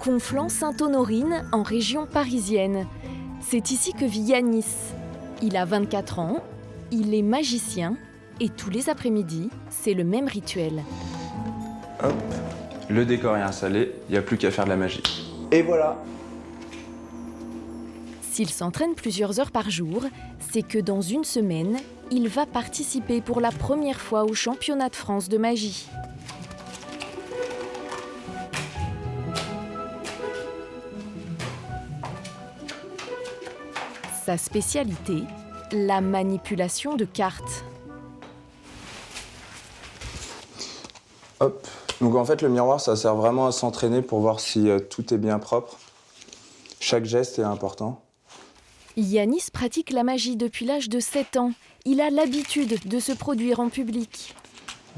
Conflans-Sainte-Honorine, en région parisienne. C'est ici que vit Yanis. Il a 24 ans, il est magicien et tous les après-midi, c'est le même rituel. Hop, le décor est installé, il n'y a plus qu'à faire de la magie. Et voilà! S'il s'entraîne plusieurs heures par jour, c'est que dans une semaine, il va participer pour la première fois au championnat de France de magie. Sa spécialité, la manipulation de cartes. Hop. Donc en fait, le miroir, ça sert vraiment à s'entraîner pour voir si tout est bien propre. Chaque geste est important. Yanis pratique la magie depuis l'âge de 7 ans. Il a l'habitude de se produire en public.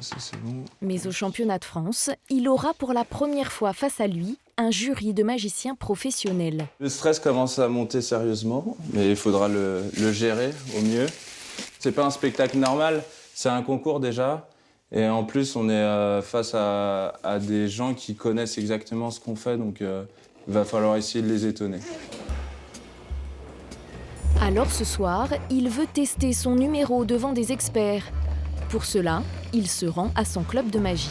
C'est bon. Mais au championnat de France, il aura pour la première fois face à lui un jury de magiciens professionnels. Le stress commence à monter sérieusement, mais il faudra le gérer au mieux. C'est pas un spectacle normal, c'est un concours déjà. Et en plus, on est face à des gens qui connaissent exactement ce qu'on fait, donc il va falloir essayer de les étonner. Alors ce soir, il veut tester son numéro devant des experts. Pour cela, il se rend à son club de magie.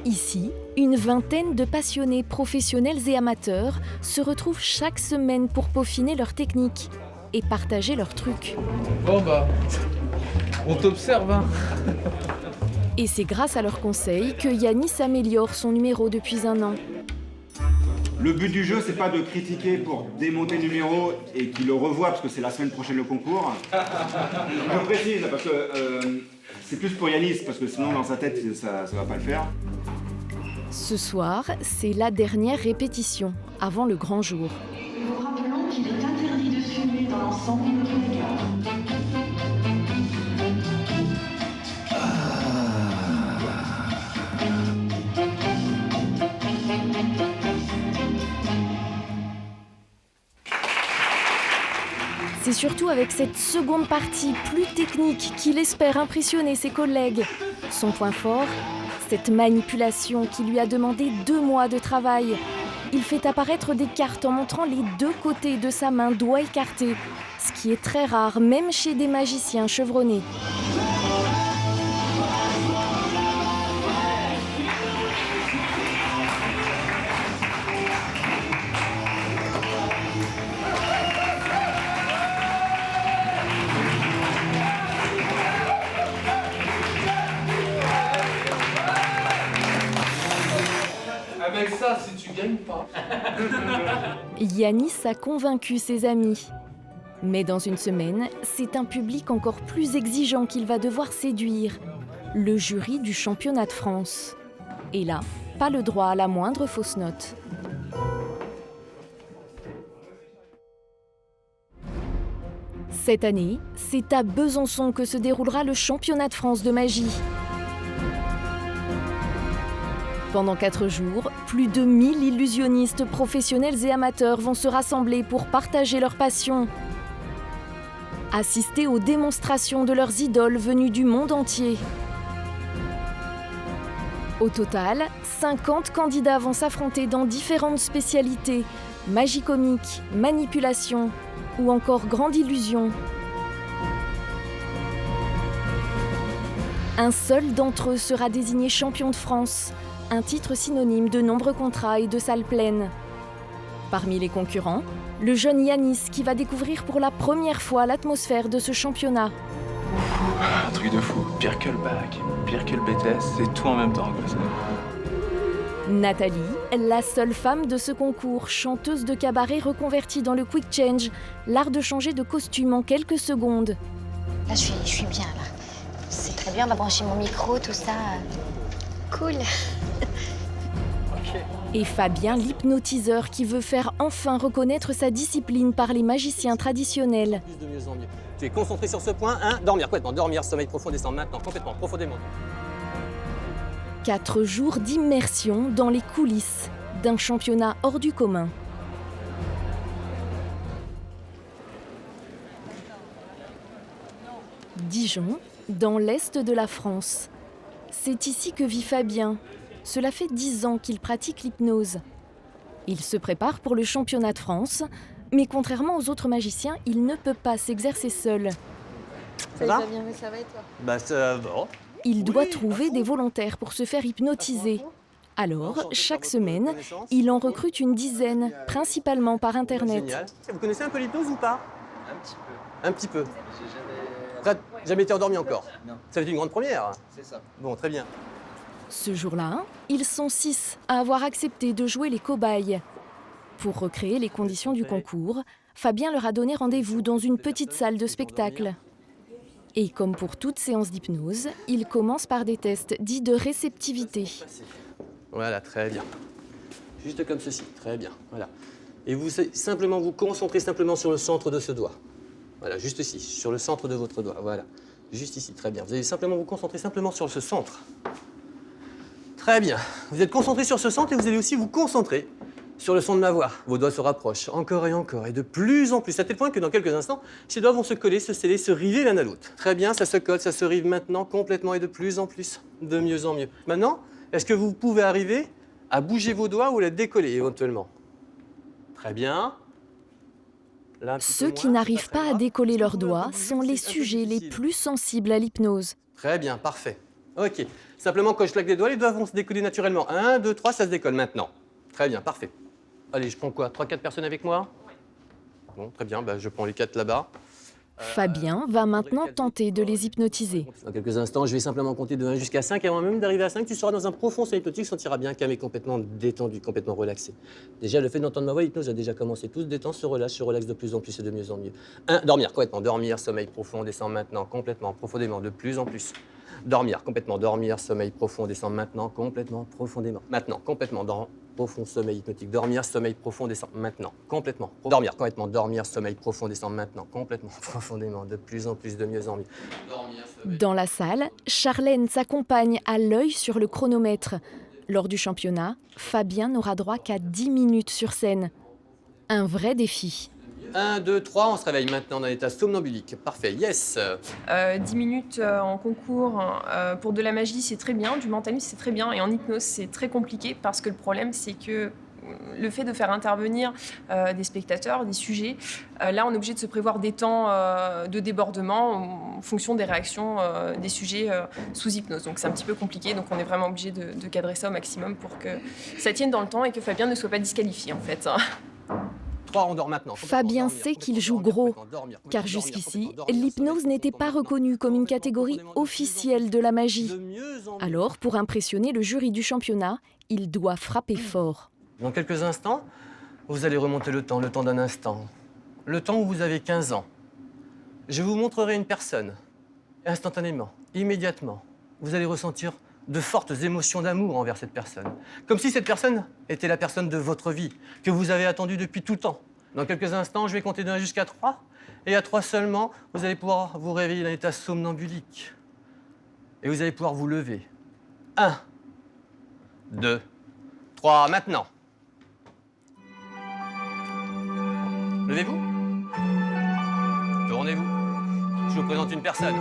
Ici, une vingtaine de passionnés professionnels et amateurs se retrouvent chaque semaine pour peaufiner leur technique et partager leurs trucs. Bon on t'observe, hein. Et c'est grâce à leurs conseils que Yanis améliore son numéro depuis 1 an. Le but du jeu, c'est pas de critiquer pour démonter le numéro et qu'il le revoie parce que c'est la semaine prochaine le concours. Je précise parce que c'est plus pour Yanis parce que sinon dans sa tête ça va pas le faire. Ce soir, c'est la dernière répétition avant le grand jour. Nous vous rappelons qu'il est interdit de fumer dans l'ensemble immobilier. C'est surtout avec cette seconde partie plus technique qu'il espère impressionner ses collègues. Son point fort, cette manipulation qui lui a demandé 2 mois de travail. Il fait apparaître des cartes en montrant les 2 côtés de sa main, doigts écartés, ce qui est très rare, même chez des magiciens chevronnés. Avec ça, si tu gagnes pas. Yanis a convaincu ses amis. Mais dans une semaine, c'est un public encore plus exigeant qu'il va devoir séduire. Le jury du championnat de France. Et là, pas le droit à la moindre fausse note. Cette année, c'est à Besançon que se déroulera le championnat de France de magie. Pendant 4 jours, plus de 1000 illusionnistes professionnels et amateurs vont se rassembler pour partager leur passion. Assister aux démonstrations de leurs idoles venues du monde entier. Au total, 50 candidats vont s'affronter dans différentes spécialités, magie comique, manipulation ou encore grande illusion. Un seul d'entre eux sera désigné champion de France, un titre synonyme de nombreux contrats et de salles pleines. Parmi les concurrents, le jeune Yanis qui va découvrir pour la première fois l'atmosphère de ce championnat. Un truc de fou, pire que le bac, pire que le BTS, c'est tout en même temps. Nathalie, la seule femme de ce concours, chanteuse de cabaret reconvertie dans le quick change, l'art de changer de costume en quelques secondes. Là, je suis bien, là. C'est très bien, on va brancher mon micro, tout ça. Cool. Et Fabien, l'hypnotiseur qui veut faire enfin reconnaître sa discipline par les magiciens traditionnels. De mieux en mieux. Tu es concentré sur ce point, dormir, complètement, dormir, sommeil profond, descend maintenant, complètement, profondément. 4 jours d'immersion dans les coulisses d'un championnat hors du commun. Dijon, dans l'est de la France. C'est ici que vit Fabien. Cela fait 10 ans qu'il pratique l'hypnose. Il se prépare pour le championnat de France, mais contrairement aux autres magiciens, il ne peut pas s'exercer seul. Ça va bien, mais ça va et toi? Bah ça va. Il doit trouver des volontaires pour se faire hypnotiser. Alors, chaque semaine, il en recrute une dizaine, principalement par Internet. Génial. Vous connaissez un peu l'hypnose ou pas? Un petit peu. Un petit peu. J'ai jamais. Jamais été endormi encore? Non. Ça fait une grande première. C'est ça. Bon, très bien. Ce jour-là, ils sont 6 à avoir accepté de jouer les cobayes. Pour recréer les conditions du concours, Fabien leur a donné rendez-vous dans une petite salle de spectacle. Et comme pour toute séance d'hypnose, il commence par des tests dits de réceptivité. Voilà, très bien. Juste comme ceci, très bien. Voilà. Et vous simplement vous concentrez simplement sur le centre de ce doigt. Voilà, juste ici, sur le centre de votre doigt. Voilà, juste ici, très bien. Vous allez simplement vous concentrer simplement sur ce centre. Très bien. Vous êtes concentré sur ce centre et vous allez aussi vous concentrer sur le son de ma voix. Vos doigts se rapprochent encore et de plus en plus, à tel point que dans quelques instants, ces doigts vont se coller, se sceller, se river l'un à l'autre. Très bien, ça se colle, ça se rive maintenant complètement et de plus en plus, de mieux en mieux. Maintenant, est-ce que vous pouvez arriver à bouger vos doigts ou à les décoller éventuellement? Très bien. Là, un petit peu Ceux qui moins, n'arrivent très pas bien. à décoller leurs Est-ce que vous doigts pouvez sont bouger? les C'est un peu sujets les difficile. plus sensibles à l'hypnose. Très bien, parfait. Ok. Simplement, quand je claque des doigts, les doigts vont se décoller naturellement. 1, 2, 3, ça se décolle maintenant. Très bien, parfait. Allez, je prends quoi? 3-4 personnes avec moi? Bon, très bien, bah, je prends les 4 là-bas. Fabien va maintenant tenter de les hypnotiser. Dans quelques instants, je vais simplement compter de 1 jusqu'à 5. Et avant même d'arriver à 5, tu seras dans un profond sommeil hypnotique, sentiras bien calme et complètement détendu, complètement relaxé. Déjà, le fait d'entendre ma voix, l'hypnose a déjà commencé. Tout se détend, se relaxe de plus en plus et de mieux en mieux. 1, dormir, complètement, dormir, sommeil profond, descend maintenant, complètement, profondément, de plus en plus. Dormir, complètement, dormir, sommeil profond, descend maintenant, complètement, profondément. Maintenant, complètement, dans profond sommeil hypnotique. Dormir, sommeil profond, descend maintenant, complètement. Dormir, complètement, dormir, sommeil profond, descend maintenant, complètement, profondément, de plus en plus, de mieux en mieux. Dormir, sommeil. Dans la salle, Charlène s'accompagne à l'œil sur le chronomètre. Lors du championnat, Fabien n'aura droit qu'à 10 minutes sur scène. Un vrai défi. 1, 2, 3, on se réveille maintenant dans l'état somnambulique. Parfait, yes. 10 minutes en concours pour de la magie, c'est très bien. Du mentalisme, c'est très bien. Et en hypnose, c'est très compliqué parce que le problème, c'est que le fait de faire intervenir des spectateurs, des sujets, là, on est obligé de se prévoir des temps de débordement en fonction des réactions des sujets sous hypnose. Donc, c'est un petit peu compliqué. Donc, on est vraiment obligé de cadrer ça au maximum pour que ça tienne dans le temps et que Fabien ne soit pas disqualifié, en fait. 3, on dort maintenant. Fabien sait qu'il joue gros, car jusqu'ici, l'hypnose n'était pas reconnue comme une catégorie officielle de la magie. Alors, pour impressionner le jury du championnat, il doit frapper fort. Dans quelques instants, vous allez remonter le temps d'un instant. Le temps où vous avez 15 ans. Je vous montrerai une personne. Instantanément, immédiatement, vous allez ressentir de fortes émotions d'amour envers cette personne. Comme si cette personne était la personne de votre vie, que vous avez attendue depuis tout le temps. Dans quelques instants, je vais compter de 1 jusqu'à 3. Et à 3 seulement, vous allez pouvoir vous réveiller dans l'état somnambulique. Et vous allez pouvoir vous lever. 1, 2, 3, maintenant. Levez-vous. Tournez-vous. Je vous présente une personne.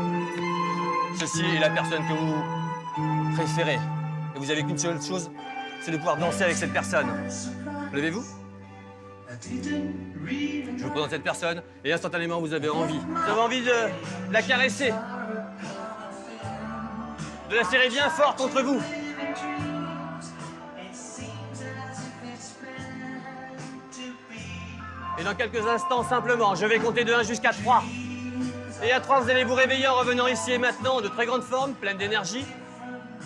Ceci est la personne que vous préférez. Et vous n'avez qu'une seule chose, c'est de pouvoir danser avec cette personne. Levez-vous. Je vous présente cette personne et instantanément vous avez envie. Vous avez envie de la caresser. De la serrer bien fort contre vous. Et dans quelques instants, simplement, je vais compter de 1 jusqu'à 3. Et à 3, vous allez vous réveiller en revenant ici et maintenant, de très grande forme, pleine d'énergie.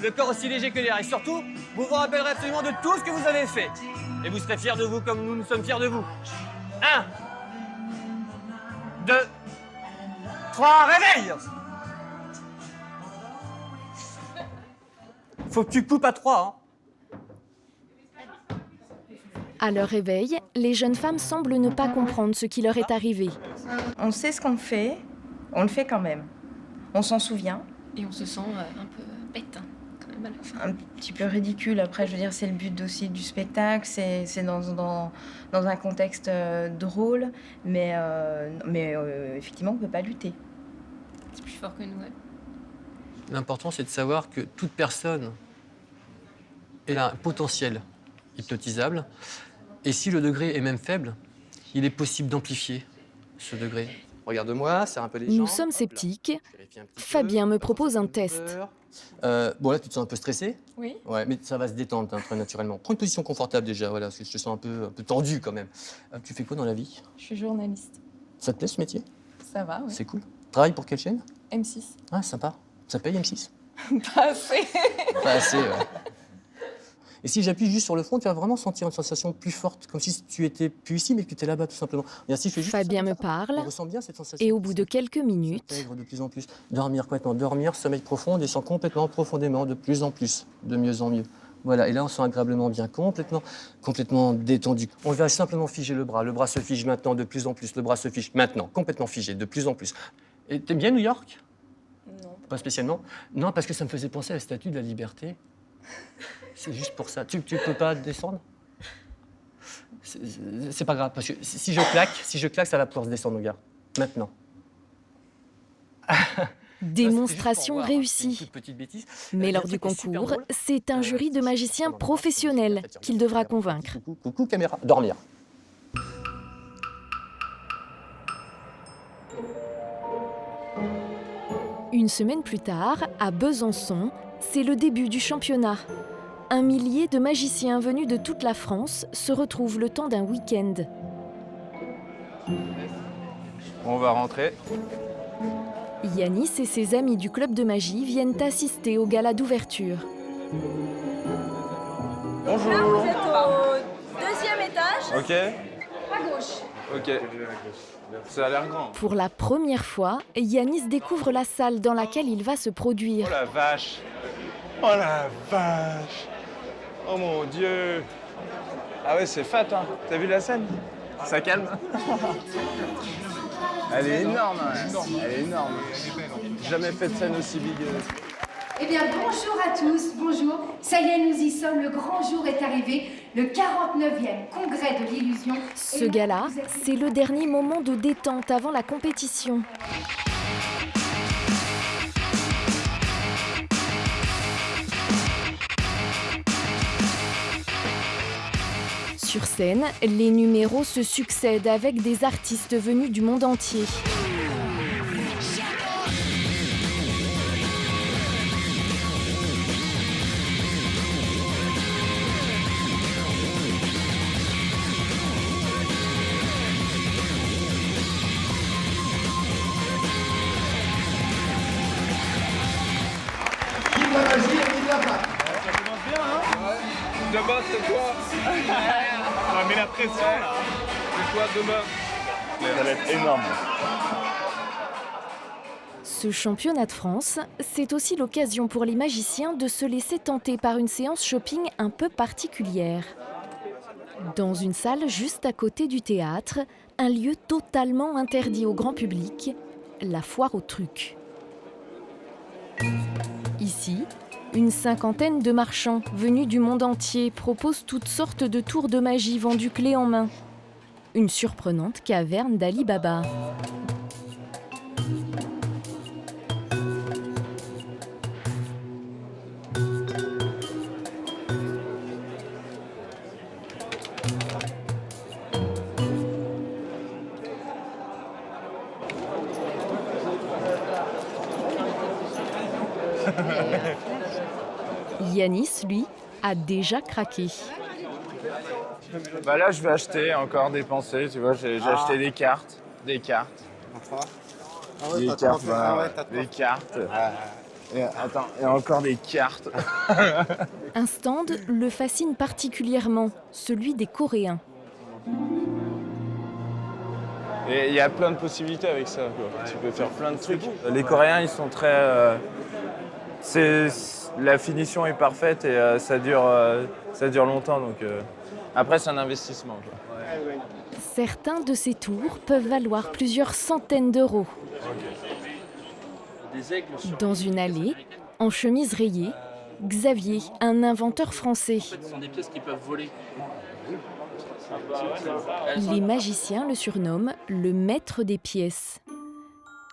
Le corps aussi léger que l'air. Et surtout, vous vous rappellerez absolument de tout ce que vous avez fait. Et vous serez fiers de vous comme nous sommes fiers de vous. 1, 2, 3, réveille! Faut que tu coupes à 3, hein. À leur réveil, les jeunes femmes semblent ne pas comprendre ce qui leur est arrivé. On sait ce qu'on fait, on le fait quand même. On s'en souvient. Et on se sent un peu bête, hein, quand même à la fin. Un petit peu ridicule. Après, je veux dire, c'est le but aussi du spectacle. C'est dans un contexte drôle, mais effectivement, on ne peut pas lutter. C'est plus fort que nous, ouais. L'important, c'est de savoir que toute personne a un potentiel hypnotisable. Et si le degré est même faible, il est possible d'amplifier ce degré. Regarde-moi, serre un peu les jambes. Nous sommes sceptiques. Fabien me propose un test. Bon, là, tu te sens un peu stressé? Oui. Ouais, mais ça va se détendre très naturellement. Prends une position confortable déjà, voilà, parce que je te sens un peu tendu quand même. Tu fais quoi dans la vie? Je suis journaliste. Ça te plaît ce métier? Ça va, oui. C'est cool. Travaille pour quelle chaîne? M6. Ah, sympa. Ça paye M6? Pas assez. Pas assez, ouais. Et si j'appuie juste sur le front, tu vas vraiment sentir une sensation plus forte, comme si tu étais plus ici, mais que tu étais là-bas, tout simplement. Et si je fais juste Fabien me parle, on ressent bien cette sensation. et au bout de quelques minutes, S'intègre de plus en plus. Dormir complètement, dormir, sommeil profond, descend complètement, profondément, de plus en plus, de mieux en mieux. Voilà, et là on sent agréablement bien, complètement détendu. On va simplement figer le bras se fige maintenant de plus en plus, le bras se fige maintenant, complètement figé, de plus en plus. Et t'aimes bien New York? Non. Pas spécialement? Non, parce que ça me faisait penser à la Statue de la Liberté. C'est juste pour ça. Tu peux pas descendre? C'est pas grave, parce que si je claque, ça va pouvoir se descendre, regarde. Maintenant. démonstration réussie. Mais lors du concours, c'est un jury de magiciens professionnels qu'il devra convaincre. Coucou, caméra. Dormir. Une semaine plus tard, à Besançon, c'est le début du championnat. Un millier de magiciens venus de toute la France se retrouvent le temps d'un week-end. On va rentrer. Yanis et ses amis du club de magie viennent assister au gala d'ouverture. Bonjour. Là, vous êtes au deuxième étage. Ok. À gauche. Ok. Ça a l'air grand. Pour la première fois, Yanis découvre la salle dans laquelle il va se produire. Oh la vache. Oh la vache. Oh mon Dieu. Ah ouais, c'est fat, hein. T'as vu la scène? Ça calme. Elle est énorme, hein. Elle est énorme. Jamais fait de scène aussi big. Eh bien, bonjour à tous, bonjour. Ça y est, nous y sommes, le grand jour est arrivé, le 49e congrès de l'illusion. Ce gala, c'est le dernier moment de détente avant la compétition. Sur scène, les numéros se succèdent avec des artistes venus du monde entier. Vive la magie et vive la pâte. Ça commence bien, hein? Demain, c'est quoi? On met la pression, là. C'est quoi demain? Ça va être énorme. Ce championnat de France, c'est aussi l'occasion pour les magiciens de se laisser tenter par une séance shopping un peu particulière. Dans une salle juste à côté du théâtre, un lieu totalement interdit au grand public, la foire aux trucs. Ici, une cinquantaine de marchands venus du monde entier proposent toutes sortes de tours de magie vendus clé en main. Une surprenante caverne d'Ali Baba. Yanis, lui, a déjà craqué. Bah là, je vais acheter, encore dépenser, tu vois, j'ai acheté des cartes. Des cartes. Des cartes, voilà, des cartes. Et, attends, et encore des cartes. Un stand le fascine particulièrement, celui des Coréens. Et il y a plein de possibilités avec ça, quoi. Tu peux faire plein de trucs. Les Coréens, ils sont très... la finition est parfaite et ça dure longtemps. Donc, après, c'est un investissement, quoi. Certains de ces tours peuvent valoir plusieurs centaines d'euros. Dans une allée, en chemise rayée, Xavier, un inventeur français. En fait, ce sont des pièces qui peuvent voler. Les magiciens le surnomment le maître des pièces.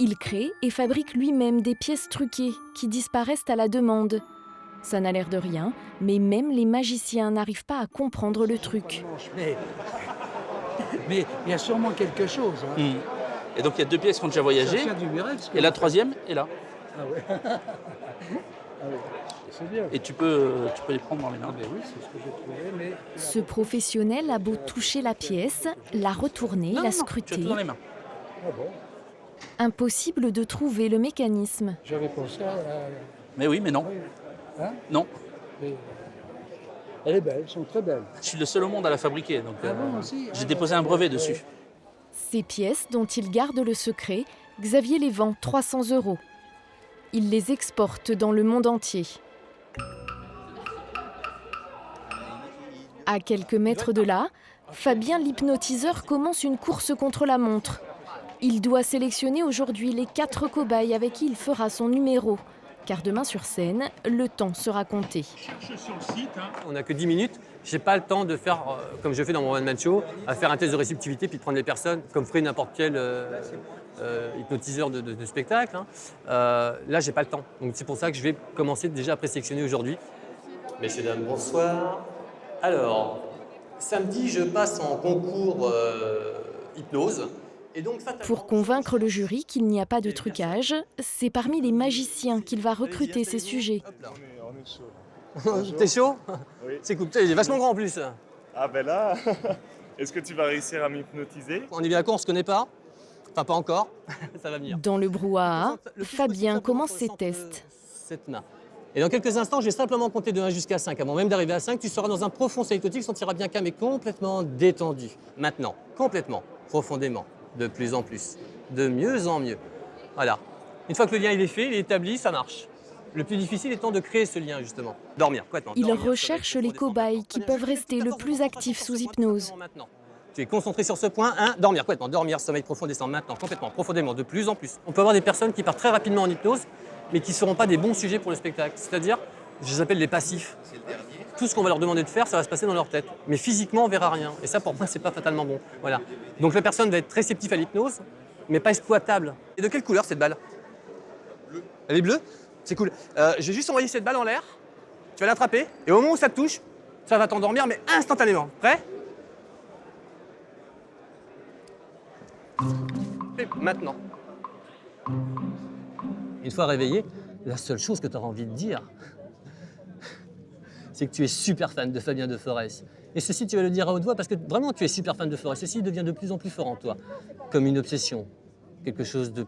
Il crée et fabrique lui-même des pièces truquées qui disparaissent à la demande. Ça n'a l'air de rien, mais même les magiciens n'arrivent pas à comprendre le truc. Mais il y a sûrement quelque chose. Hein. Et donc il y a 2 pièces qui ont déjà voyagé, et la 3e est là. Ah ouais. Ah oui. C'est bien. Et tu peux les prendre dans les mains. Ah ben oui, c'est ce que j'ai trouvé, mais... Ce professionnel a beau toucher la pièce, la retourner, la scruter. Tu as tout dans les mains. Ah bon. Impossible de trouver le mécanisme. J'avais pensé à... Mais oui, mais non. Hein? Non. Mais... Elle est belle, elles sont très belles. Je suis le seul au monde à la fabriquer, donc bon, aussi. j'ai déposé un brevet dessus. Ces pièces, dont il garde le secret, Xavier les vend 300 €. Il les exporte dans le monde entier. À quelques mètres de là, Fabien l'hypnotiseur commence une course contre la montre. Il doit sélectionner aujourd'hui les 4 cobayes avec qui il fera son numéro. Car demain sur scène, le temps sera compté. On n'a que 10 minutes. Je n'ai pas le temps de faire, comme je fais dans mon one-man show, à faire un test de réceptivité puis de prendre les personnes, comme ferait n'importe quel hypnotiseur de spectacle. Hein. Là, je n'ai pas le temps. Donc c'est pour ça que je vais commencer déjà à présélectionner aujourd'hui. Messieurs, dames, bonsoir. Alors, samedi, je passe en concours hypnose. Et donc, pour convaincre le jury qu'il n'y a pas de trucage, c'est parmi les magiciens qu'il va recruter ses sujets. T'es chaud? Oui. C'est cool, il est vachement grand en plus. Ah ben là, est-ce que tu vas réussir à m'hypnotiser? On est bien d'accord, on se connaît pas. Enfin, pas encore. Ça va venir. Dans le brouhaha, Fabien commence ses tests. Cette main. Et dans quelques instants, je vais simplement compter de 1 jusqu'à 5. Avant même d'arriver à 5, tu seras dans un profond état hypnotique, sentiras bien calme et complètement détendu. Maintenant, complètement, profondément, de plus en plus, de mieux en mieux. Voilà. Une fois que le lien il est fait, il est établi, ça marche. Le plus difficile étant de créer ce lien, justement. Dormir, complètement. Il recherche les cobayes qui peuvent rester le plus actifs sous hypnose. Tu es concentré sur ce point. 1, dormir, complètement. Dormir, sommeil profond, descendre maintenant, complètement, profondément, de plus en plus. On peut avoir des personnes qui partent très rapidement en hypnose, mais qui ne seront pas des bons sujets pour le spectacle. C'est-à-dire, je les appelle les passifs. Tout ce qu'on va leur demander de faire, ça va se passer dans leur tête. Mais physiquement, on ne verra rien. Et ça, pour moi, c'est pas fatalement bon. Voilà. Donc la personne va être réceptive à l'hypnose, mais pas exploitable. Et de quelle couleur cette balle? Bleue. Elle est bleue? C'est cool. Je vais juste envoyer cette balle en l'air. Tu vas l'attraper. Et au moment où ça te touche, ça va t'endormir, mais instantanément. Prêt? Et maintenant. Une fois réveillé, la seule chose que tu auras envie de dire, c'est que tu es super fan de Fabien de Forest. Et ceci, tu vas le dire à haute voix parce que vraiment, tu es super fan de Forest. Ceci devient de plus en plus fort en toi, comme une obsession, quelque chose de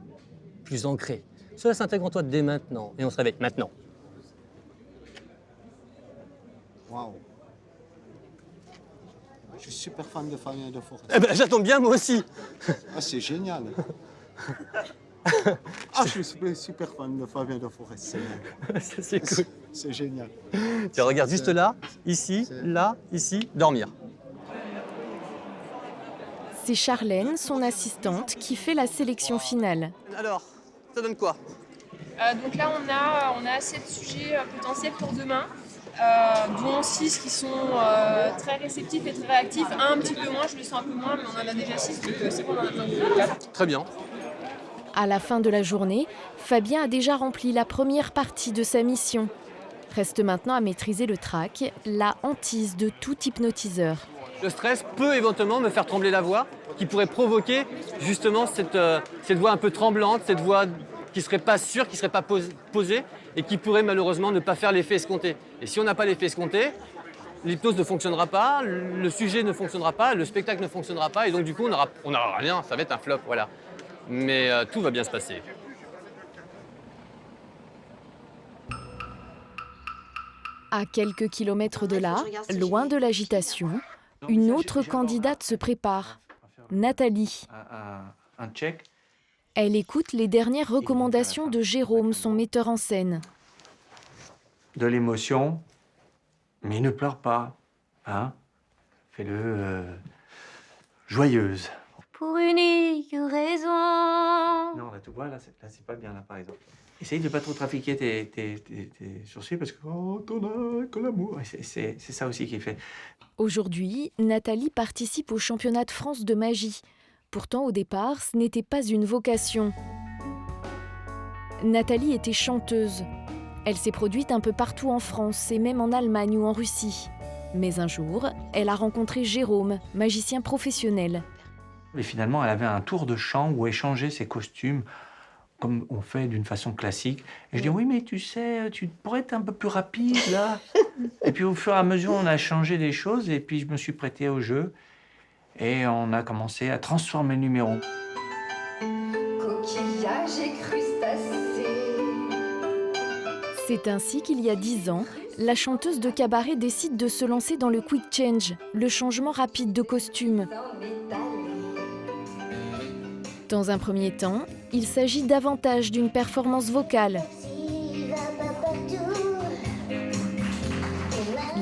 plus ancré. Cela s'intègre en toi dès maintenant, et on se réveille maintenant. Waouh. Je suis super fan de Fabien de Forest. Eh ben, ça tombe bien, moi aussi. Ah, c'est génial. Ah, je suis super fan de Fabien de Forest. C'est cool. C'est génial. Tu regardes juste là, ici, là, ici, dormir. C'est Charlène, son assistante, qui fait la sélection finale. Alors, ça donne quoi? Donc là, on a 7 sujets potentiels pour demain, dont 6 qui sont très réceptifs et très réactifs. Un petit peu moins, je le sens un peu moins, mais on en a déjà 6, donc c'est bon, on en a besoin de 4. Très bien. À la fin de la journée, Fabien a déjà rempli la première partie de sa mission. Reste maintenant à maîtriser le trac, la hantise de tout hypnotiseur. Le stress peut éventuellement me faire trembler la voix, qui pourrait provoquer justement cette voix un peu tremblante, cette voix qui ne serait pas sûre, qui ne serait pas posée, et qui pourrait malheureusement ne pas faire l'effet escompté. Et si on n'a pas l'effet escompté, l'hypnose ne fonctionnera pas, le sujet ne fonctionnera pas, le spectacle ne fonctionnera pas, et donc du coup on n'aura rien, ça va être un flop, voilà. Mais tout va bien se passer. À quelques kilomètres de là, loin de l'agitation, une autre candidate se prépare, Nathalie. Un check. Elle écoute les dernières recommandations de Jérôme, son metteur en scène. De l'émotion, mais ne pleure pas. Hein? Fais-le joyeuse. Pour unique raison. Non, là, tu vois, là, c'est pas bien, là, par exemple. Essaye de pas trop trafiquer tes sourcils parce que t'en as que l'amour. C'est ça aussi qui fait. Aujourd'hui, Nathalie participe au championnat de France de magie. Pourtant, au départ, ce n'était pas une vocation. Nathalie était chanteuse. Elle s'est produite un peu partout en France et même en Allemagne ou en Russie. Mais un jour, elle a rencontré Jérôme, magicien professionnel. Et finalement, elle avait un tour de chant où elle changeait ses costumes, comme on fait d'une façon classique. Et je dis, oui, mais tu sais, tu pourrais être un peu plus rapide, là. Et puis au fur et à mesure, on a changé les choses, et puis je me suis prêté au jeu. Et on a commencé à transformer le numéro. Coquillages et crustacés. C'est ainsi qu'il y a 10 ans, la chanteuse de cabaret décide de se lancer dans le quick change, le changement rapide de costume. Dans un premier temps, il s'agit davantage d'une performance vocale.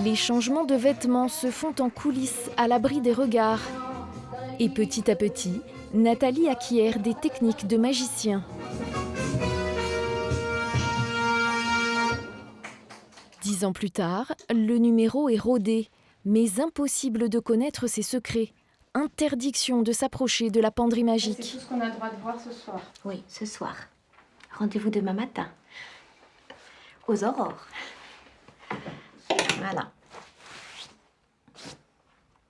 Les changements de vêtements se font en coulisses, à l'abri des regards. Et petit à petit, Nathalie acquiert des techniques de magicien. 10 ans plus tard, le numéro est rodé, mais impossible de connaître ses secrets. Interdiction de s'approcher de la penderie magique. C'est tout ce qu'on a le droit de voir ce soir. Oui, ce soir. Rendez-vous demain matin. Aux aurores. Voilà.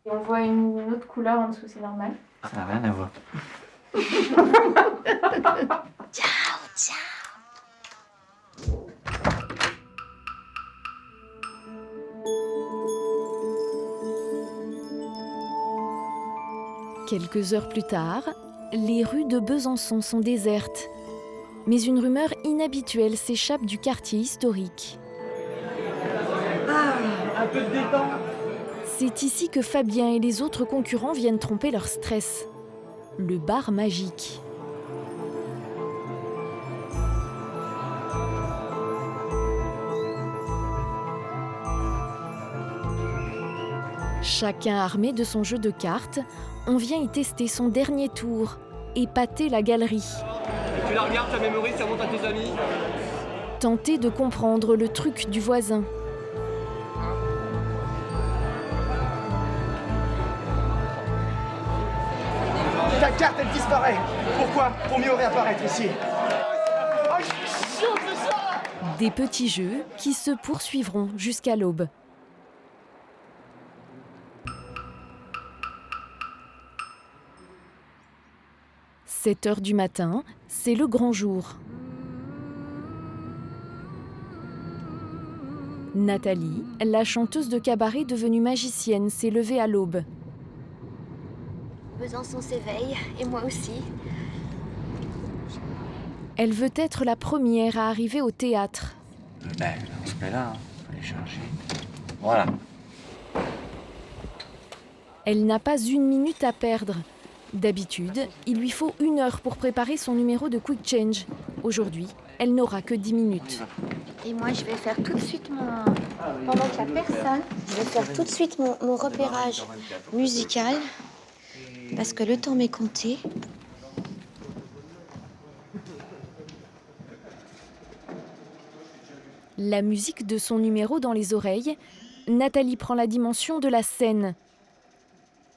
Et on voit une autre couleur en dessous, c'est normal. Ça n'a rien à voir. Ciao, ciao. Quelques heures plus tard, les rues de Besançon sont désertes. Mais une rumeur inhabituelle s'échappe du quartier historique. Un peu de détente. C'est ici que Fabien et les autres concurrents viennent tromper leur stress. Le bar magique. Chacun armé de son jeu de cartes, on vient y tester son dernier tour, épater la galerie. Et tu la regardes, ta mémorise, ça monte à tes amis. Tenter de comprendre le truc du voisin. Ta carte, elle disparaît. Pourquoi? Pour mieux réapparaître ici. Oh, je suis chaud de ça. Des petits jeux qui se poursuivront jusqu'à l'aube. « 7h du matin, c'est le grand jour. Nathalie, la chanteuse de cabaret devenue magicienne, s'est levée à l'aube. Besançon s'éveille, et moi aussi. Elle veut être la première à arriver au théâtre. Ben, on se met là, faut les charger. Voilà. Elle n'a pas une minute à perdre. D'habitude, il lui faut 1 heure pour préparer son numéro de quick change. Aujourd'hui, elle n'aura que 10 minutes. Et moi, je vais faire tout de suite mon... Pendant que la personne, je vais faire tout de suite mon repérage musical. Parce que le temps m'est compté. La musique de son numéro dans les oreilles, Nathalie prend la dimension de la scène.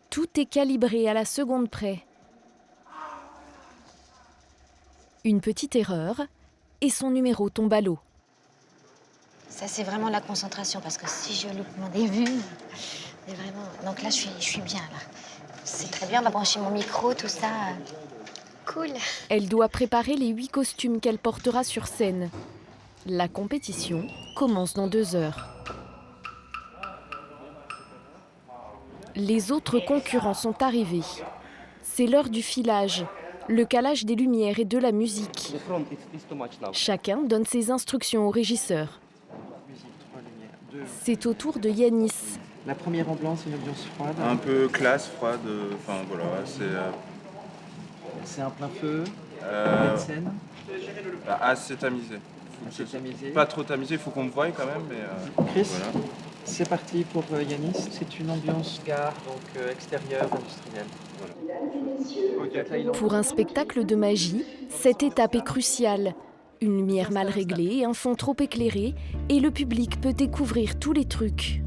Tout est calibré à la seconde près. Une petite erreur et son numéro tombe à l'eau. Ça, c'est vraiment la concentration, parce que si je loupe mon début, c'est vraiment... Donc là, je suis bien, là. C'est très bien, on va brancher mon micro, tout ça. Cool. Elle doit préparer les 8 costumes qu'elle portera sur scène. La compétition commence dans 2 heures. Les autres concurrents sont arrivés. C'est l'heure du filage, le calage des lumières et de la musique. Chacun donne ses instructions au régisseur. C'est au tour de Yanis. La première ambiance, c'est une ambiance froide. Un peu classe, froide, enfin voilà, C'est un plein feu, une scène. Assez tamisé. Pas trop tamisé, il faut qu'on me voie quand même. Mais, Chris, voilà. c'est parti pour Yanis. C'est une ambiance gare, donc extérieure, industrielle. Voilà. Pour un spectacle de magie, cette étape est cruciale. Une lumière mal réglée, un fond trop éclairé, et le public peut découvrir tous les trucs.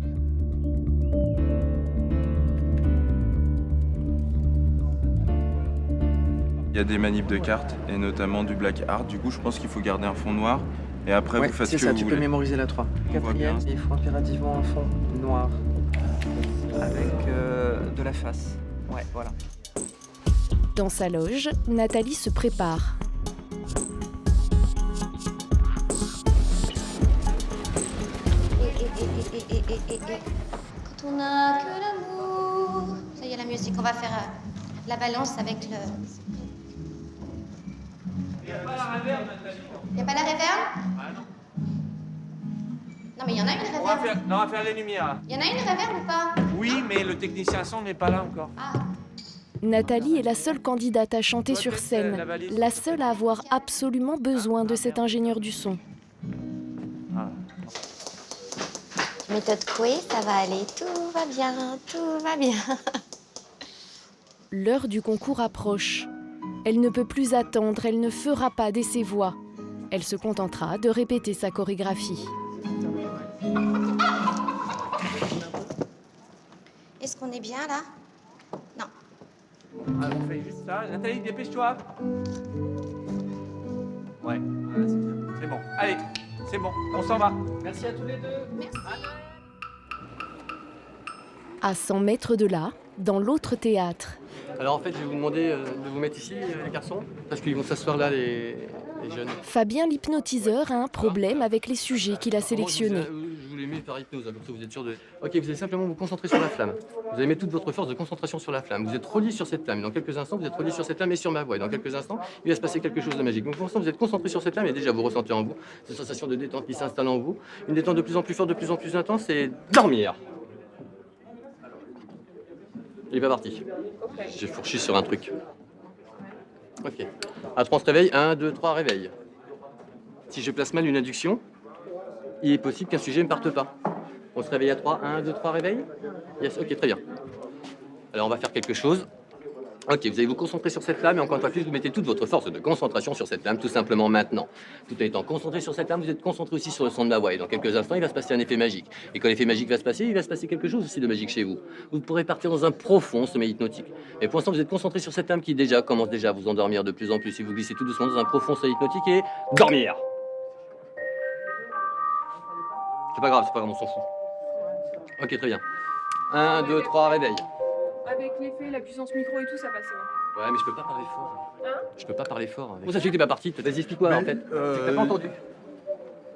Il y a des manipes de cartes, et notamment du black art. Du coup, je pense qu'il faut garder un fond noir. Et après, vous faites ce que vous voulez. C'est ça, tu peux mémoriser la 3. Quatrième, il faut impérativement un fond noir. Avec de la face. Ouais, voilà. Dans sa loge, Nathalie se prépare. Quand on n'a que l'amour. Ça y est, la musique, on va faire la balance avec le... Il n'y a pas la réverb, Nathalie. Il n'y a pas la réverb? Ah non. Non, mais il y en a une réverb. On va faire les lumières. Il y en a une réverb ou pas? Oui, mais le technicien son n'est pas là encore. Nathalie est la seule candidate à chanter sur scène, la seule à avoir absolument besoin de cet ingénieur du son. Méthode Coué, ça va aller, tout va bien, tout va bien. L'heure du concours approche. Elle ne peut plus attendre, elle ne fera pas d'essai voix. Elle se contentera de répéter sa chorégraphie. Est-ce qu'on est bien là? Non. On fait juste ça. Nathalie, dépêche-toi. Ouais, voilà, c'est bien. C'est bon. Allez, c'est bon, on s'en va. Merci à tous les deux. Merci. À 100 mètres de là, dans l'autre théâtre. Alors en fait, je vais vous demander de vous mettre ici, les garçons, parce qu'ils vont s'asseoir là, les jeunes. Fabien l'hypnotiseur a un problème avec les sujets qu'il a sélectionnés. Je vous les mets par hypnose, comme ça vous êtes sûr de... Ok, vous allez simplement vous concentrer sur la flamme. Vous allez mettre toute votre force de concentration sur la flamme. Vous êtes reliés sur cette flamme. Dans quelques instants, vous êtes reliés sur cette flamme et sur ma voix. Et dans quelques instants, il va se passer quelque chose de magique. Donc pour l'instant, vous êtes concentrés sur cette flamme et déjà vous ressentez en vous cette sensation de détente qui s'installe en vous. Une détente de plus en plus forte, de plus en plus intense, et dormir. Il est pas parti. J'ai fourchi sur un truc. Ok. À 3, on se réveille. 1, 2, 3, réveil. Si je place mal une induction, il est possible qu'un sujet ne parte pas. On se réveille à 3. 1, 2, 3, réveil. Yes. Ok, très bien. Alors, on va faire quelque chose. Ok, vous allez vous concentrer sur cette flamme et encore une fois plus, vous mettez toute votre force de concentration sur cette flamme, tout simplement maintenant. Tout en étant concentré sur cette flamme, vous êtes concentré aussi sur le son de ma voix. Et dans quelques instants, il va se passer un effet magique. Et quand l'effet magique va se passer, il va se passer quelque chose aussi de magique chez vous. Vous pourrez partir dans un profond sommeil hypnotique. Et pour l'instant, vous êtes concentré sur cette flamme qui déjà commence déjà à vous endormir de plus en plus. Et vous glissez tout doucement dans un profond sommeil hypnotique et dormir. C'est pas grave, on s'en fout. Ok, très bien. 1, 2, 3, réveil. Avec l'effet, la puissance micro et tout, ça passe. Ouais, mais je peux pas parler fort. Hein? Je peux pas parler fort. Avec... Comment ça fait que t'es pas parti? Vas-y, explique-moi en fait. C'est que t'as pas entendu.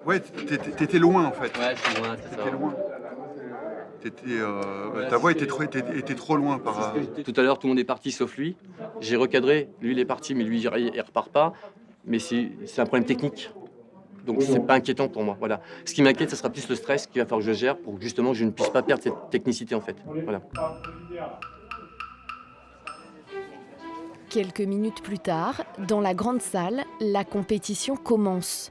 Ouais, t'étais loin en fait. Ouais, je suis loin, c'est ça. T'étais loin. Ta voix était trop loin par... Tout à l'heure, tout le monde est parti sauf lui. J'ai recadré. Lui, il est parti, mais lui, il repart pas. Mais c'est un problème technique. Donc c'est pas inquiétant pour moi. Voilà. Ce qui m'inquiète, ce sera plus le stress qu'il va falloir que je gère pour que justement je ne puisse pas perdre cette technicité en fait. Voilà. Quelques minutes plus tard, dans la grande salle, la compétition commence.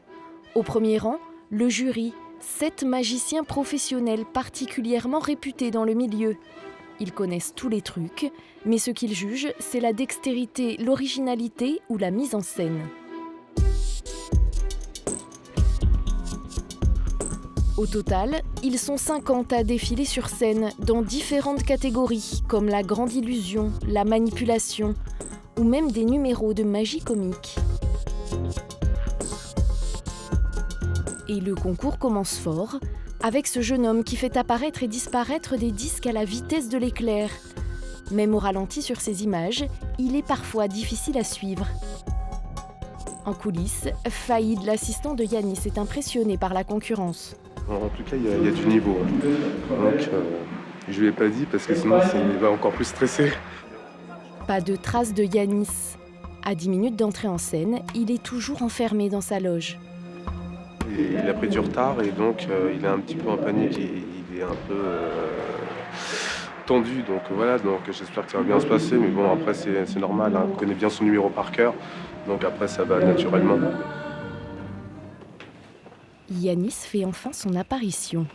Au premier rang, le jury, 7 magiciens professionnels particulièrement réputés dans le milieu. Ils connaissent tous les trucs, mais ce qu'ils jugent, c'est la dextérité, l'originalité ou la mise en scène. Au total, ils sont 50 à défiler sur scène dans différentes catégories, comme la grande illusion, la manipulation, ou même des numéros de magie comique. Et le concours commence fort, avec ce jeune homme qui fait apparaître et disparaître des disques à la vitesse de l'éclair. Même au ralenti sur ces images, il est parfois difficile à suivre. En coulisses, Faïd, l'assistant de Yanis, est impressionné par la concurrence. En tout cas, il y a du niveau. Donc, je ne lui ai pas dit parce que sinon, il va encore plus stresser. Pas de trace de Yanis. À 10 minutes d'entrée en scène, il est toujours enfermé dans sa loge. Et il a pris du retard et donc il est un petit peu en panique. Il est un peu tendu. Donc voilà, donc j'espère que ça va bien se passer. Mais bon, après, c'est normal. Hein. Il connaît bien son numéro par cœur. Donc après, ça va naturellement. Yanis fait enfin son apparition.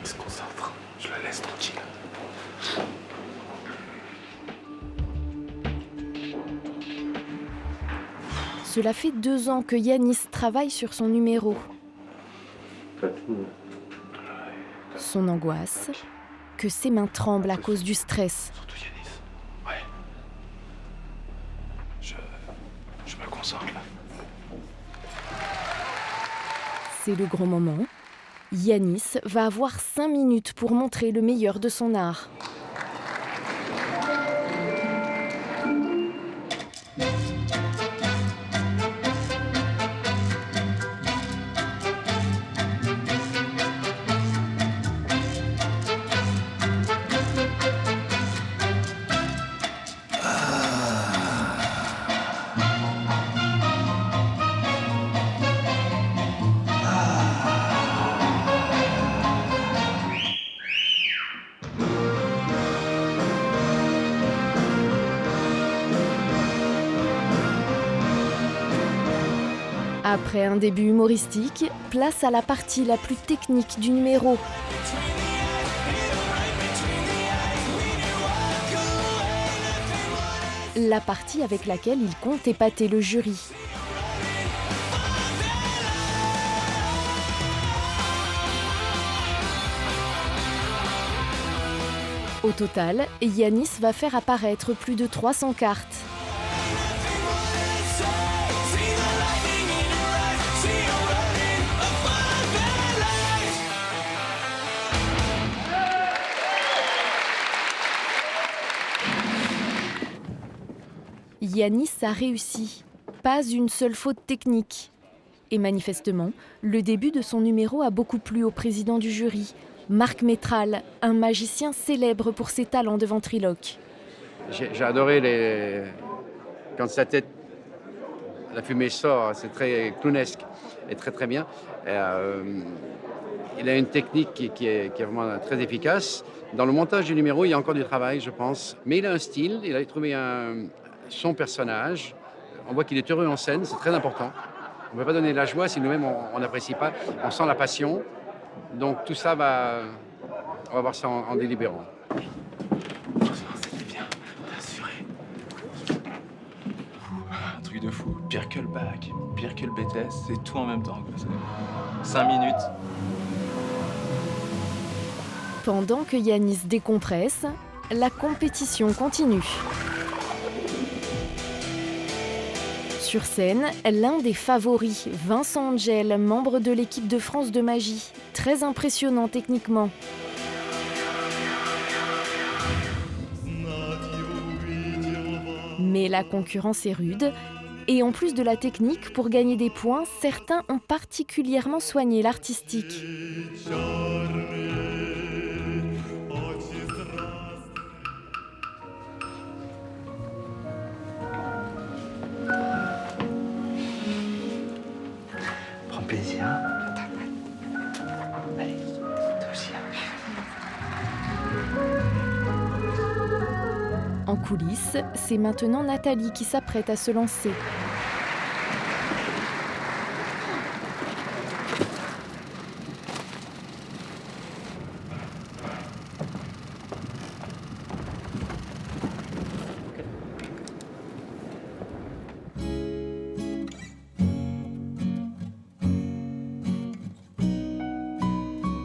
Il se concentre, je le laisse tranquille. Cela fait 2 ans que Yanis travaille sur son numéro. Son angoisse, que ses mains tremblent à cause du stress. Surtout Yanis. Ouais. sorte là. C'est le grand moment. Yanis va avoir 5 minutes pour montrer le meilleur de son art. Après un début humoristique, place à la partie la plus technique du numéro. La partie avec laquelle il compte épater le jury. Au total, Yanis va faire apparaître plus de 300 cartes. Yanis a réussi. Pas une seule faute technique. Et manifestement, le début de son numéro a beaucoup plu au président du jury, Marc Métral, un magicien célèbre pour ses talents de ventriloque. J'ai adoré quand sa tête, la fumée sort, c'est très clownesque et très très bien. Il a une technique qui est vraiment très efficace. Dans le montage du numéro, il y a encore du travail, je pense. Mais il a un style, il a trouvé son personnage. On voit qu'il est heureux en scène, c'est très important. On ne peut pas donner de la joie si nous-mêmes on n'apprécie pas. On sent la passion. Donc tout ça, on va voir ça en délibérant. C'était bien, assuré. Un truc de fou. Pire que le bac, pire que le BTS, c'est tout en même temps. 5 minutes. Pendant que Yanis décompresse, la compétition continue. Sur scène, l'un des favoris, Vincent Angel, membre de l'équipe de France de magie, très impressionnant techniquement. Mais la concurrence est rude, et en plus de la technique, pour gagner des points, certains ont particulièrement soigné l'artistique. Plaisir. Allez, toi aussi. En coulisses, c'est maintenant Nathalie qui s'apprête à se lancer.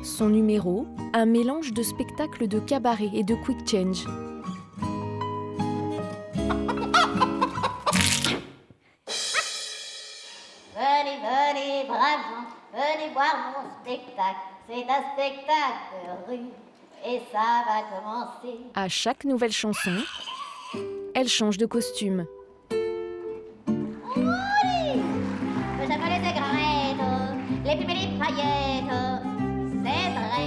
Son numéro, un mélange de spectacles de cabaret et de quick change. Venez, venez, braves gens, venez voir mon spectacle. C'est un spectacle de rue et ça va commencer. À chaque nouvelle chanson, elle change de costume. Oui, j'aime les aigrettes, les pipes et les paillettes. C'est vrai.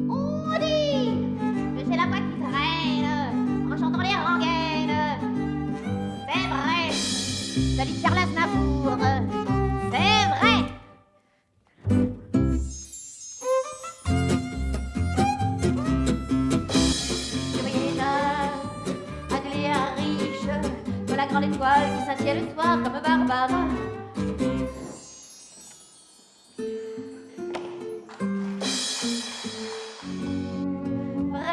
On dit que c'est la voix qui traîne en chantant les rengaines. C'est vrai. Salut Charles Aznavour. C'est vrai. Je voyais déjà atelier riche de la grande étoile qui scintillait le soir comme Barbara.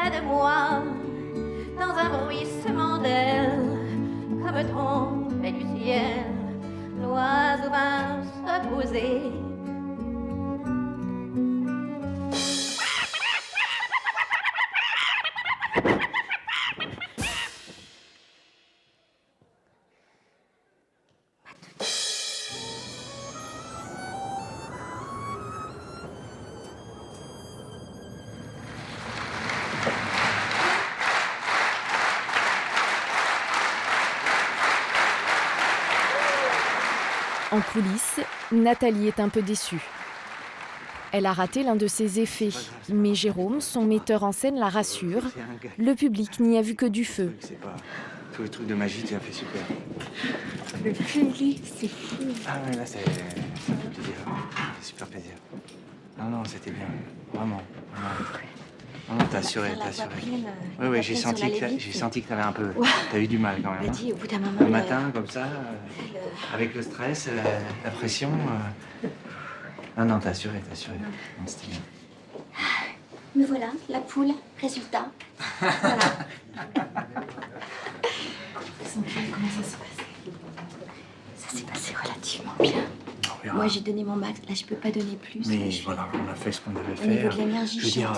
De moi, dans un bruissement d'ailes, comme tombait du ciel, l'oiseau vint se poser. En coulisses, Nathalie est un peu déçue. Elle a raté l'un de ses effets, mais Jérôme, son metteur en scène, la rassure. Le public n'y a vu que du feu. Tous les trucs de magie, tu as fait super. Le public, c'est fou. Ah ouais, là, ça fait plaisir. C'est super plaisir. Non, c'était bien. Vraiment. Non, t'as assuré, t'as assuré. Oui, j'ai senti que t'avais un peu... T'as eu du mal quand même. On m'a dit, au bout d'un moment... Le matin, comme ça, avec le stress, la pression... Non, t'as assuré. Non, c'était bien. Me voilà, la poule, résultat. Voilà. Comment ça s'est passé? Ça s'est passé relativement bien. Moi, j'ai donné mon max. Là, je peux pas donner plus. Mais voilà, on a fait ce qu'on devait faire. Au niveau de l'énergie, je veux dire,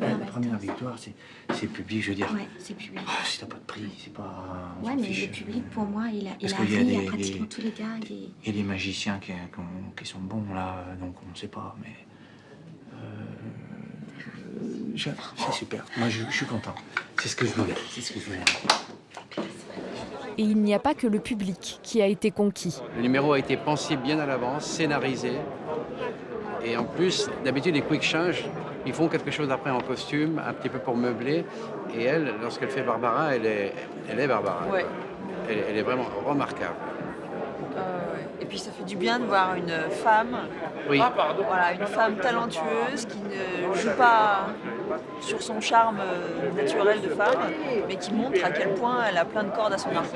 la première victoire, c'est public, je veux dire. Ouais, c'est public. Si t'as pas de prix, c'est pas... Ouais, mais le public, pour moi, il a ri à pratiquement tous les gars. Il y a des magiciens qui sont bons, là, donc on ne sait pas, mais... c'est super. Moi, je suis content. C'est ce que je voulais. Et il n'y a pas que le public qui a été conquis. Le numéro a été pensé bien à l'avance, scénarisé. Et en plus, d'habitude, les quick change, ils font quelque chose après en costume, un petit peu pour meubler. Et elle, lorsqu'elle fait Barbara, elle est Barbara. Ouais. Elle est vraiment remarquable. Et puis ça fait du bien de voir une femme, Oui. Voilà, une femme talentueuse qui ne joue pas sur son charme naturel de femme, mais qui montre à quel point elle a plein de cordes à son arc.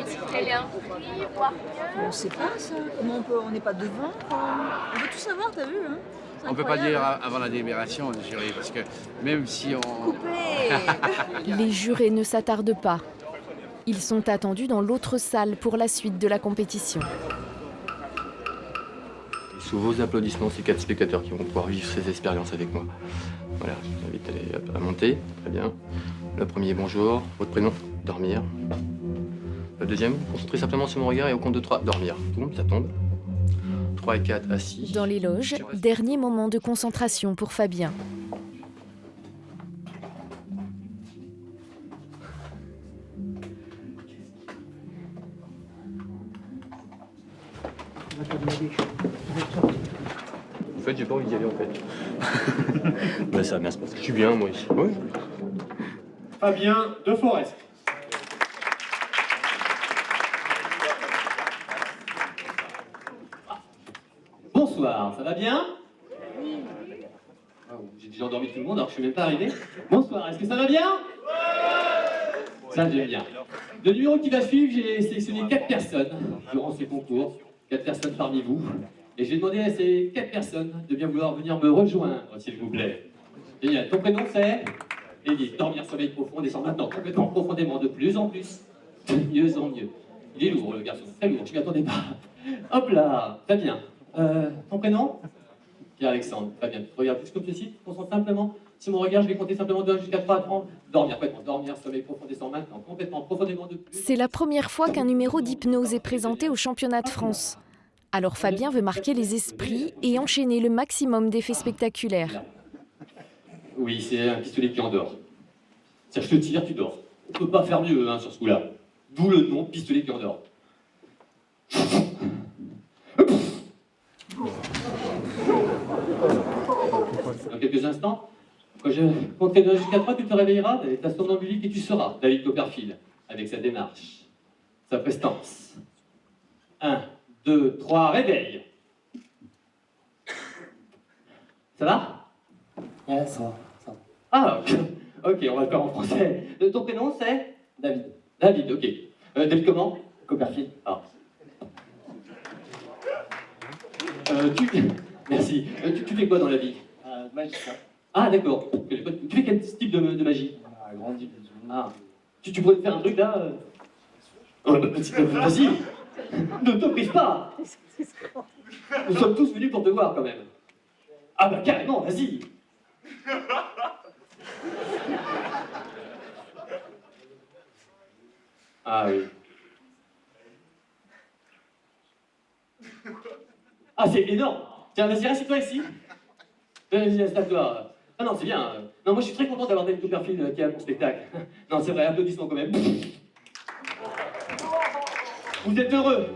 On ne sait pas ça. Comment on n'est pas devant? On veut tout savoir, t'as vu hein? On ne peut pas dire avant la délibération du jury, parce que même si on... Les jurés ne s'attardent pas. Ils sont attendus dans l'autre salle pour la suite de la compétition. Sous vos applaudissements, ces 4 spectateurs qui vont pouvoir vivre ces expériences avec moi. Voilà, je vous invite à monter. Très bien. Le premier, bonjour. Votre prénom? Dormir. Le deuxième, concentrez simplement sur mon regard et au compte de 3, dormir. Boum, ça tombe. 3 et 4, assis. Dans les loges, dernier moment de concentration pour Fabien. En fait, j'ai pas envie d'y aller, en fait. Mais ça va bien se passer. Je suis bien, moi, ici. Oui. Fabien de Forest. Bonsoir, ça va bien? J'ai déjà endormi tout le monde alors que je suis même pas arrivé. Bonsoir, est-ce que ça va bien? Ça j'aime bien. Le numéro qui va suivre, j'ai sélectionné 4 personnes durant ce concours. 4 personnes parmi vous. Et je vais demander à ces 4 personnes de bien vouloir venir me rejoindre, s'il vous plaît. Génial. Ton prénom c'est? Élie. Dormir, sommeil profond, descend maintenant complètement profondément, de plus en plus. De mieux en mieux. Il est lourd le garçon, très lourd, je m'y attendais pas. Hop là, très bien. Ton prénom? Pierre-Alexandre, très bien. Tu te regardes plus comme ceci, concentre simplement. Si mon regard, je vais compter simplement de 1 jusqu'à 3 à 30. Dormir, complètement, dormir, sommeil profond, descend maintenant, complètement, profondément de plus. C'est la première fois qu'un numéro d'hypnose est présenté au championnat de France. Alors Fabien veut marquer les esprits et enchaîner le maximum d'effets spectaculaires. Oui, c'est un pistolet qui endort. Ça, je te tire, tu dors. On peut pas faire mieux hein, sur ce coup-là. D'où le nom pistolet qui endort. Dans quelques instants, quand je compterai de 1 jusqu'à 3, tu te réveilleras de l'état somnambulique et tu seras David Copperfield, avec sa démarche, sa prestance. 1, 2, 3, réveil. Ça va? Ouais, ça va. Ah, ok, on va le faire en français. Ton prénom, c'est? David. David, ok. David comment? Copperfield. Ah. Merci. Tu fais quoi dans la vie? Magicien. Ah, d'accord. Tu fais quel type de magie? Grandi. Ah. Tu pourrais me faire un truc là Vas-y. Ne te prive pas. Nous sommes tous venus pour te voir quand même. Ah bah carrément, vas-y. Ah oui. Ah, c'est énorme. Tiens, vas-y, reste-toi ici. Vas-y, installe-toi. Ah non, c'est bien. Non, moi, je suis très content d'avoir David Copperfield qui est à mon spectacle. Non, c'est vrai, applaudissements quand même. Vous êtes heureux?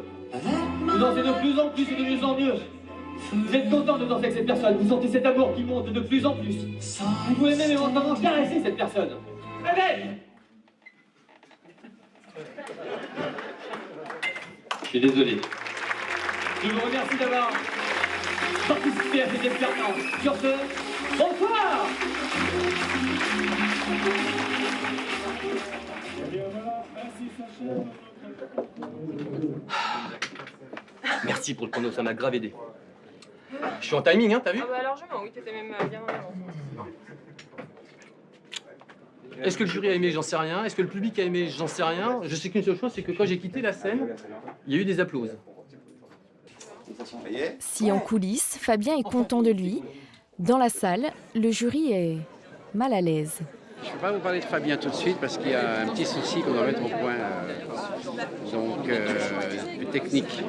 Vous dansez de plus en plus et de mieux en mieux. Vous êtes content de danser avec cette personne. Vous sentez cet amour qui monte de plus en plus. Vous pouvez même éventuellement caresser cette personne. Allez! Je suis désolé. Je vous remercie d'avoir participé à cette expérience. Sur ce, bonsoir! Merci pour le chrono, ça m'a grave aidé. Je suis en timing, hein, t'as vu? Ah bah largement, oui, t'étais même bien en avance. Est-ce que le jury a aimé? J'en sais rien. Est-ce que le public a aimé? J'en sais rien. Je sais qu'une seule chose, c'est que quand j'ai quitté la scène, il y a eu des applaudissements. Si en coulisses, Fabien est content de lui, dans la salle, le jury est mal à l'aise. Je ne vais pas vous parler de Fabien tout de suite parce qu'il y a un petit souci qu'on doit mettre au point, technique.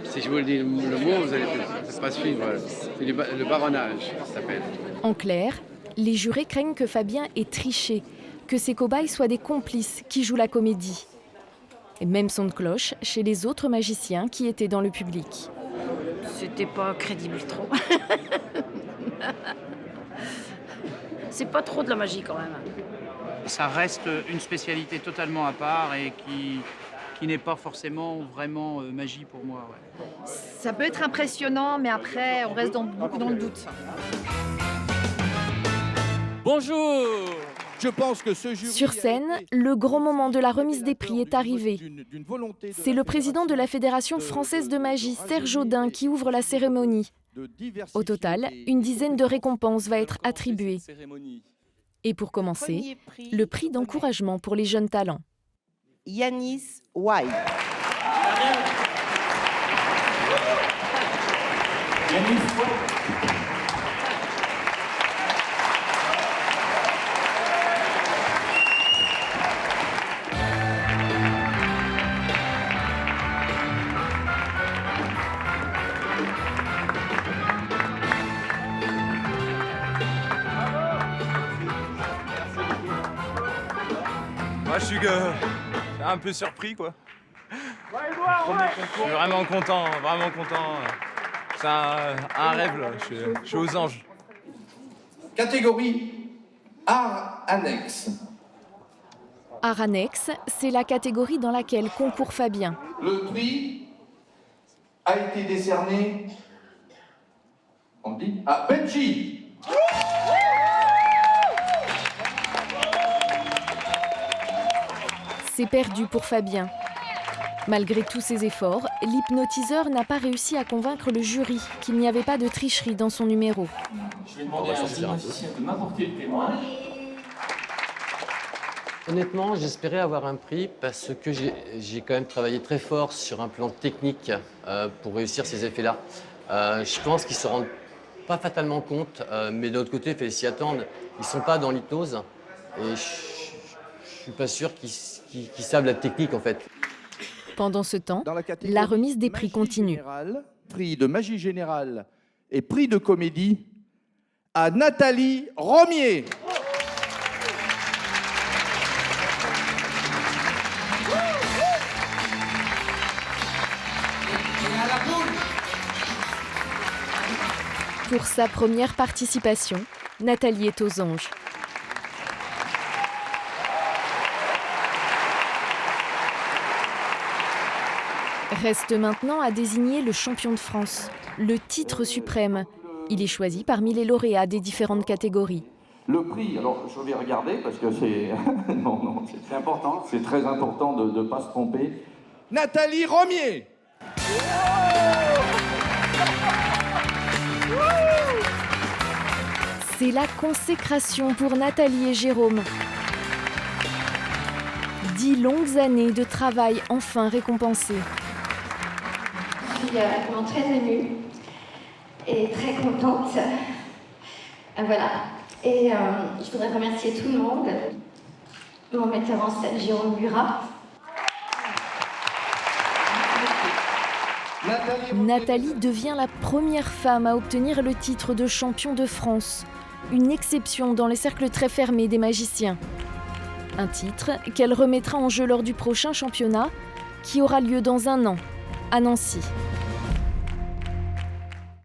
Si je vous le dis le mot, vous n'allez peut-être pas suivre. C'est le baronnage, ça s'appelle. En clair, les jurés craignent que Fabien ait triché, que ses cobayes soient des complices qui jouent la comédie. Et même son de cloche chez les autres magiciens qui étaient dans le public. C'était pas crédible trop. C'est pas trop de la magie quand même. Ça reste une spécialité totalement à part et qui n'est pas forcément vraiment magie pour moi. Ouais. Ça peut être impressionnant, mais après, on reste beaucoup dans le doute. Bonjour! Je pense que ce jury Sur scène, le grand moment de la remise des prix est arrivé. C'est le président de la Fédération française de magie, Serge Audin, qui ouvre la cérémonie. Au total, une dizaine de récompenses va être attribuée. Et pour commencer, le prix d'encouragement pour les jeunes talents. Yanis White. Moi, je suis un peu surpris, quoi. Je suis vraiment content, vraiment content. C'est un rêve, là. Je suis aux anges. Catégorie art annexe. Art annexe, c'est la catégorie dans laquelle concourt Fabien. Le prix a été décerné, on dit, à Benji. C'est perdu pour Fabien. Malgré tous ses efforts, l'hypnotiseur n'a pas réussi à convaincre le jury qu'il n'y avait pas de tricherie dans son numéro. Je vais demander à l'hypnoticien de m'apporter le témoin. Honnêtement, j'espérais avoir un prix parce que j'ai quand même travaillé très fort sur un plan technique pour réussir ces effets-là. Je pense qu'ils ne se rendent pas fatalement compte, mais de l'autre côté, il fallait s'y attendre. Ils ne sont pas dans l'hypnose et je ne suis pas sûr qu'ils savent la technique en fait. Pendant ce temps, la remise des prix continue. Prix de magie générale et prix de comédie à Nathalie Romier. Pour sa première participation, Nathalie est aux anges. Reste maintenant à désigner le champion de France, le titre suprême. Il est choisi parmi les lauréats des différentes catégories. Le prix, alors je vais regarder parce que c'est non, c'est important, c'est très important de ne pas se tromper. Nathalie Romier. C'est la consécration pour Nathalie et Jérôme. 10 longues années de travail enfin récompensées. Je suis vraiment très émue et très contente. Voilà. Et je voudrais remercier tout le monde. Mon metteur en scène, Jérôme Murat. Nathalie devient la première femme à obtenir le titre de champion de France. Une exception dans les cercles très fermés des magiciens. Un titre qu'elle remettra en jeu lors du prochain championnat, qui aura lieu dans un an, à Nancy.